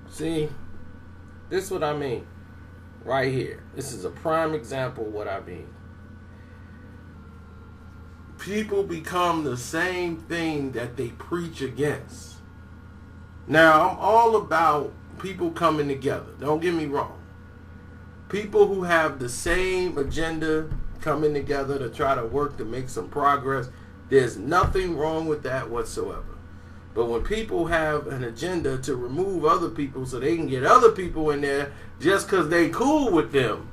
See, this is what I mean right here. This is a prime example of what I mean. People become the same thing that they preach against. Now, I'm all about people coming together. Don't get me wrong. People who have the same agenda coming together to try to work to make some progress, there's nothing wrong with that whatsoever. But when people have an agenda to remove other people so they can get other people in there just because they cool with them,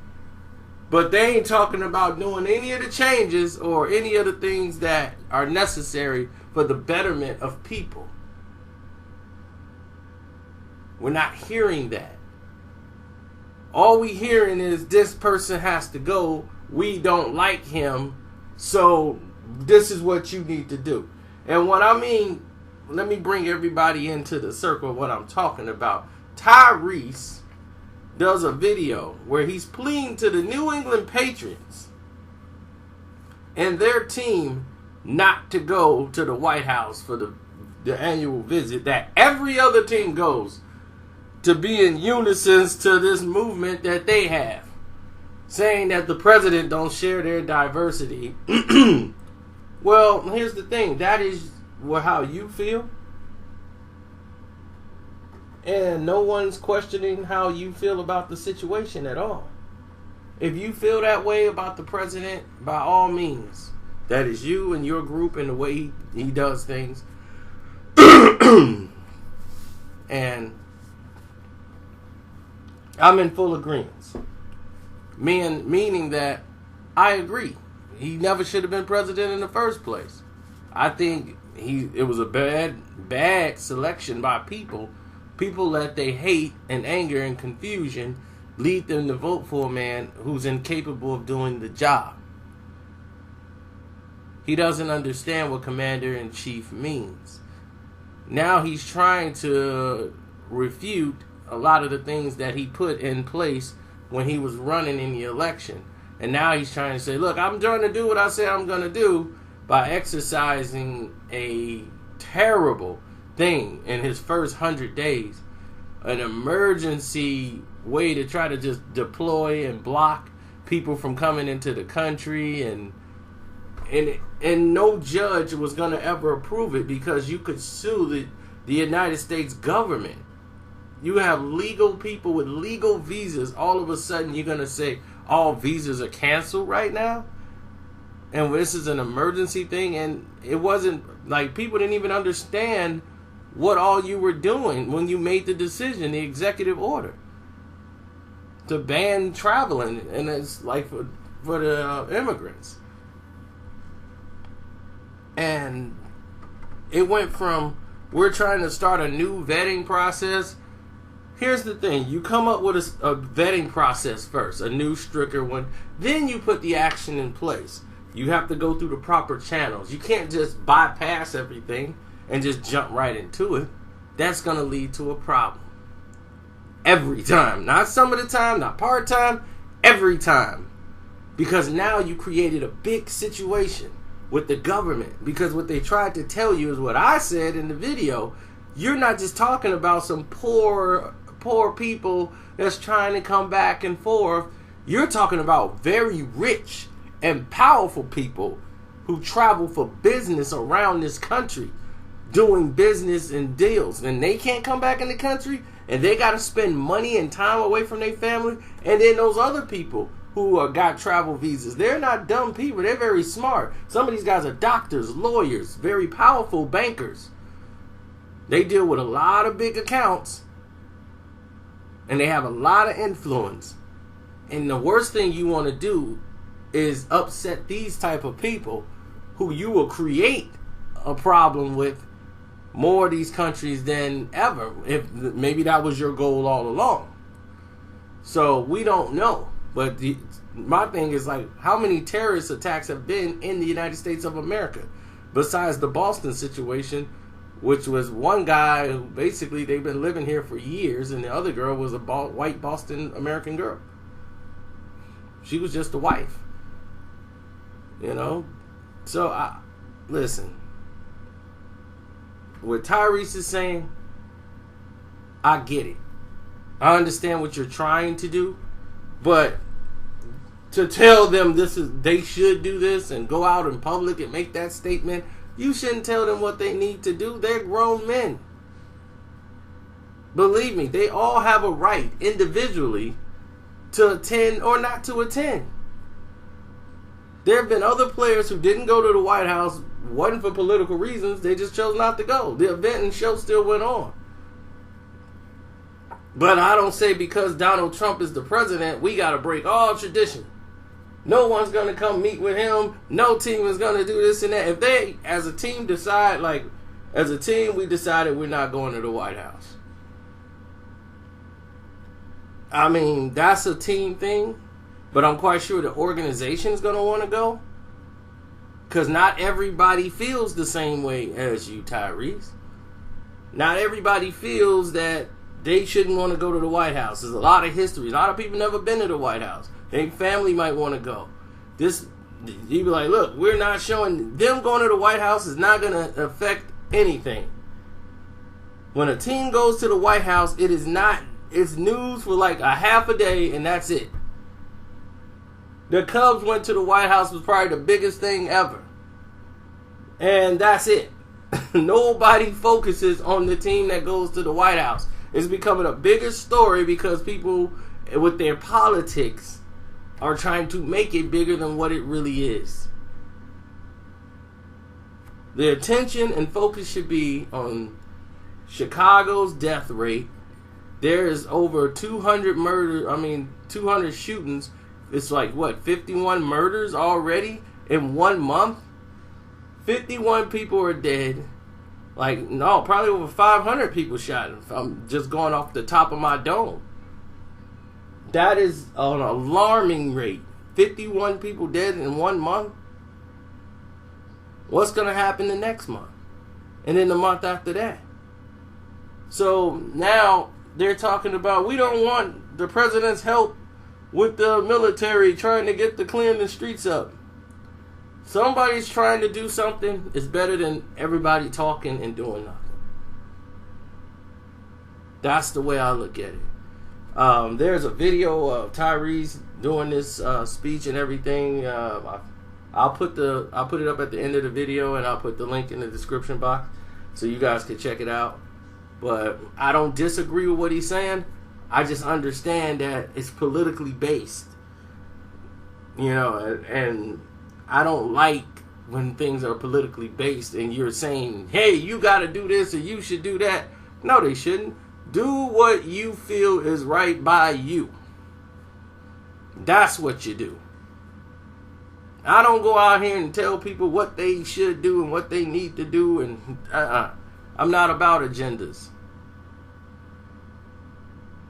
but they ain't talking about doing any of the changes or any of the things that are necessary for the betterment of people. We're not hearing that. All we hearing is this person has to go. We don't like him. So this is what you need to do. And what I mean, let me bring everybody into the circle of what I'm talking about. Tyrese does a video where he's pleading to the New England Patriots and their team not to go to the White House for the annual visit that every other team goes, to be in unison to this movement that they have, saying that the president don't share their diversity. Well, here's the thing. That is how you feel. And no one's questioning how you feel about the situation at all. If you feel that way about the president, by all means, that is you and your group and the way he does things. And I'm in full agreement. Meaning that I agree. He never should have been president in the first place. I think it was a bad selection by people. People that they hate and anger and confusion lead them to vote for a man who's incapable of doing the job. He doesn't understand what commander-in-chief means. Now he's trying to refute a lot of the things that he put in place when he was running in the election. And now he's trying to say, look, I'm trying to do what I said I'm going to do by exercising a terrible thing in his first 100 days. An emergency way to try to just deploy and block people from coming into the country. And no judge was going to ever approve it because you could sue the United States government. You have legal people with legal visas. All of a sudden, you're going to say all visas are canceled right now? And this is an emergency thing? And it wasn't like people didn't even understand what all you were doing when you made the decision, the executive order, to ban traveling. And it's like for the immigrants. And it went from, we're trying to start a new vetting process. Here's the thing. You come up with a vetting process first, a new, stricter one. Then you put the action in place. You have to go through the proper channels. You can't just bypass everything and just jump right into it. That's going to lead to a problem. Every time. Not some of the time, not part-time, every time. Because now you created a big situation with the government. Because what they tried to tell you is what I said in the video. You're not just talking about some poor people that's trying to come back and forth. You're talking about very rich and powerful people who travel for business around this country, doing business and deals, and they can't come back in the country, and they got to spend money and time away from their family. And then those other people who got travel visas, they're not dumb people. They're very smart. Some of these guys are doctors, lawyers, very powerful bankers. They deal with a lot of big accounts, and they have a lot of influence. And the worst thing you want to do is upset these type of people who you will create a problem with more of these countries than ever. If maybe that was your goal all along. So we don't know. But my thing is, like, how many terrorist attacks have been in the United States of America? Besides the Boston situation, which was one guy who basically they've been living here for years, and the other girl was a white Boston American girl. She was just a wife. You know? So, listen. What Tyrese is saying, I get it. I understand what you're trying to do, but to tell them they should do this and go out in public and make that statement, you shouldn't tell them what they need to do. They're grown men. Believe me, they all have a right individually to attend or not to attend. There have been other players who didn't go to the White House, wasn't for political reasons, they just chose not to go. The event and show still went on. But I don't say because Donald Trump is the president, we got to break all tradition. No one's going to come meet with him. No team is going to do this and that. If they, as a team, decide, like, as a team, we decided we're not going to the White House. I mean, that's a team thing. But I'm quite sure the organization is going to want to go. Because not everybody feels the same way as you, Tyrese. Not everybody feels that they shouldn't want to go to the White House. There's a lot of history. A lot of people never been to the White House. Their family might want to go. You be like, look, we're not showing them going to the White House is not going to affect anything. When a team goes to the White House, it's news for like a half a day and that's it. The Cubs went to the White House was probably the biggest thing ever. And that's it. Nobody focuses on the team that goes to the White House. It's becoming a bigger story because people with their politics are trying to make it bigger than what it really is. The attention and focus should be on Chicago's death rate. There is over 200 shootings. It's like, 51 murders already in 1 month? 51 people are dead. Probably over 500 people shot. If I'm just going off the top of my dome. That is an alarming rate. 51 people dead in 1 month. What's going to happen the next month? And then the month after that. So now they're talking about we don't want the president's help with the military trying to get to clean the streets up. Somebody's trying to do something. It's better than everybody talking and doing nothing. That's the way I look at it. There's a video of Tyrese doing this speech and everything. I'll put it up at the end of the video, and I'll put the link in the description box so you guys can check it out. But I don't disagree with what he's saying. I just understand that it's politically based, and I don't like when things are politically based and you're saying, hey, you got to do this or you should do that. No, they shouldn't. Do what you feel is right by you. That's what you do. I don't go out here and tell people what they should do and what they need to do. And I'm not about agendas.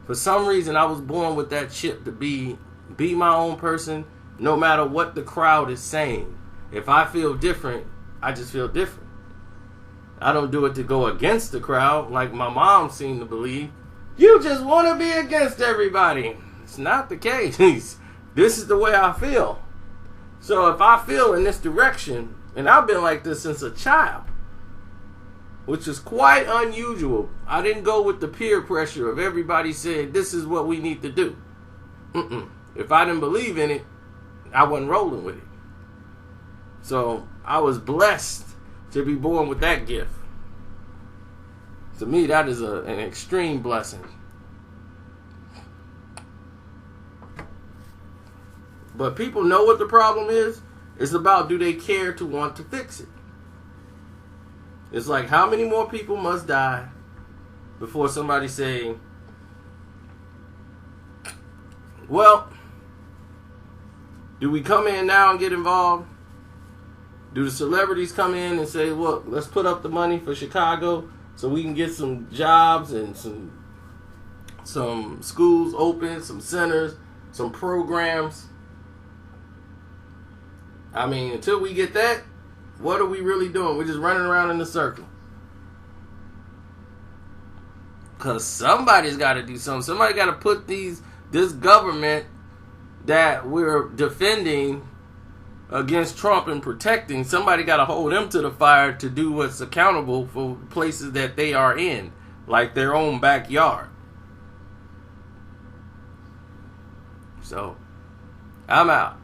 For some reason, I was born with that chip to be my own person, no matter what the crowd is saying. If I feel different, I just feel different. I don't do it to go against the crowd like my mom seemed to believe. You just want to be against everybody. It's not the case. This is the way I feel. So if I feel in this direction, and I've been like this since a child, which is quite unusual. I didn't go with the peer pressure of everybody saying this is what we need to do. If I didn't believe in it, I wasn't rolling with it. So I was blessed to be born with that gift. To me, that is an extreme blessing. But people know what the problem is. It's about, do they care to want to fix it? It's like, how many more people must die before somebody say, well, do we come in now and get involved? Do the celebrities come in and say, look, let's put up the money for Chicago so we can get some jobs and some schools open, some centers, some programs? I mean, until we get that, what are we really doing? We're just running around in a circle. Because somebody's got to do something. Somebody got to put this government that we're defending against Trump and protecting, somebody got to hold them to the fire to do what's accountable for places that they are in, like their own backyard. So, I'm out.